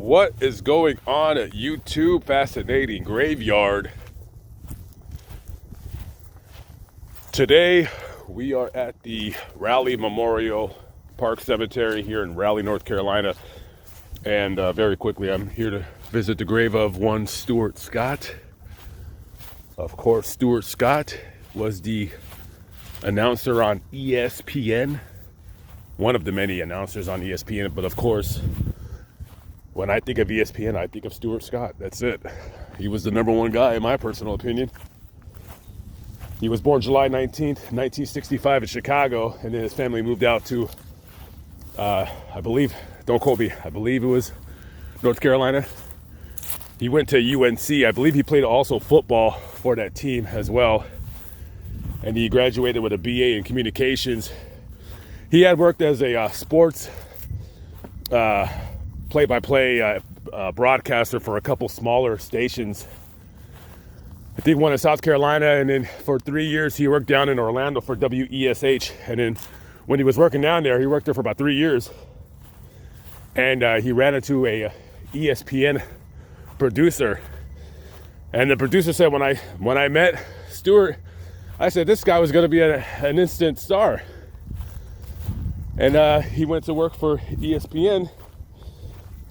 What is going on at YouTube? Fascinating Graveyard. Today we are at the Raleigh Memorial Park Cemetery here in Raleigh, North Carolina. And very quickly, I'm here to visit the grave of one Stewart Scott. Of course, Stewart Scott was the announcer on ESPN. One of the many announcers on ESPN, but of course, when I think of ESPN, I think of Stuart Scott. That's it. He was the number one guy, in my personal opinion. He was born July 19th, 1965 in Chicago, and then his family moved out to, I believe, don't quote me, I believe it was North Carolina. He went to UNC. I believe he played also football for that team as well. And he graduated with a BA in communications. He had worked as a sports play-by-play broadcaster for a couple smaller stations. I think one in South Carolina, and then for 3 years he worked down in Orlando for WESH. And then when he was working down there, he worked there for about 3 years. And he ran into a ESPN producer. And the producer said, when I met Stuart, I said, this guy was going to be an instant star. And he went to work for ESPN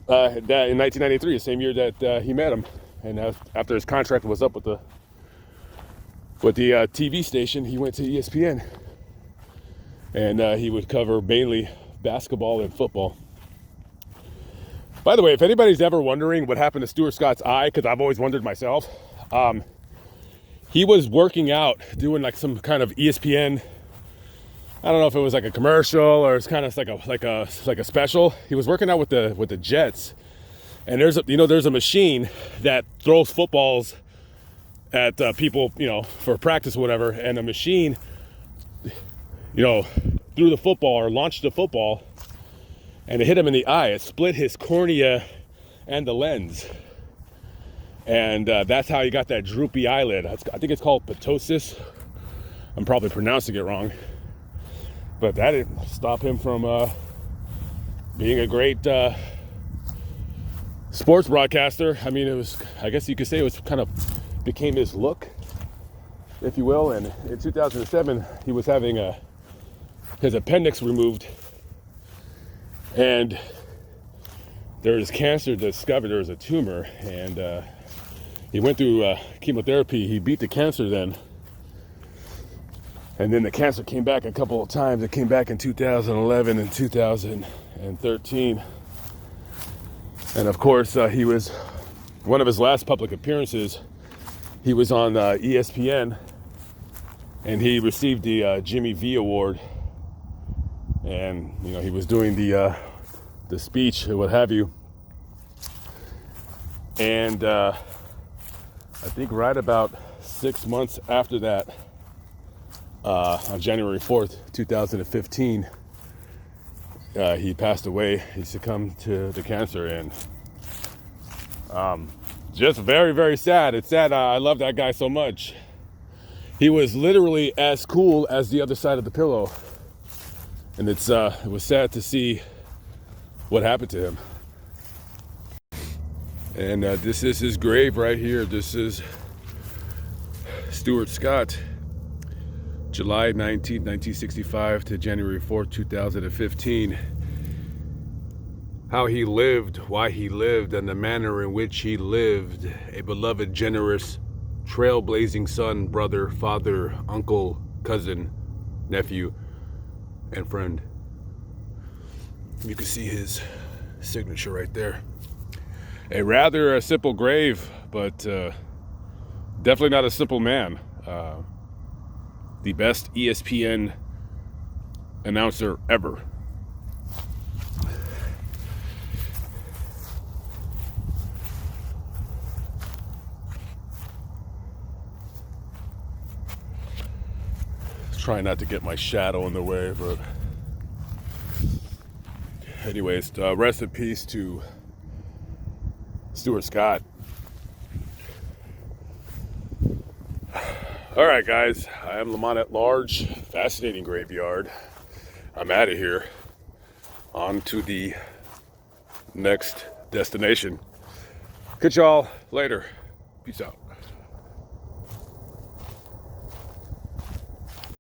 in 1993, the same year that he met him. And after his contract was up with the TV station, he went to ESPN. And he would cover mainly basketball and football. By the way, if anybody's ever wondering what happened to Stuart Scott's eye, because I've always wondered myself, he was working out, doing like some kind of ESPN. I don't know if it was like a commercial or it's kind of like a special. He was working out with the Jets, and there's a machine that throws footballs at people, for practice or whatever, and the machine, threw the football or launched the football, and it hit him in the eye. It split his cornea and the lens. And that's how he got that droopy eyelid. I think it's called ptosis. I'm probably pronouncing it wrong. But that didn't stop him from being a great sports broadcaster. I mean, I guess you could say it was kind of became his look, if you will. And in 2007, he was having his appendix removed. And there was cancer discovered. There was a tumor, and he went through chemotherapy. He beat the cancer then, and then the cancer came back a couple of times. It came back in 2011 and 2013, and of course, he was one of his last public appearances. He was on ESPN, and he received the Jimmy V Award. And he was doing the speech and what have you, and I think right about 6 months after that, on January 4th, 2015, he passed away. He succumbed to the cancer, and just very, very sad. It's sad. I love that guy so much. He was literally as cool as the other side of the pillow. And it was sad to see what happened to him. And this is his grave right here. This is Stewart Scott, July 19th, 1965 to January 4th, 2015. How he lived, why he lived, and the manner in which he lived. A beloved, generous, trailblazing son, brother, father, uncle, cousin, nephew, and friend. You can see his signature right there. A rather simple grave, but definitely not a simple man. The best ESPN announcer ever. Trying not to get my shadow in the way, but anyways, rest in peace to Stuart Scott. All right, guys, I am Lamont at Large. Fascinating graveyard. I'm out of here. On to the next destination. Catch y'all later. Peace out.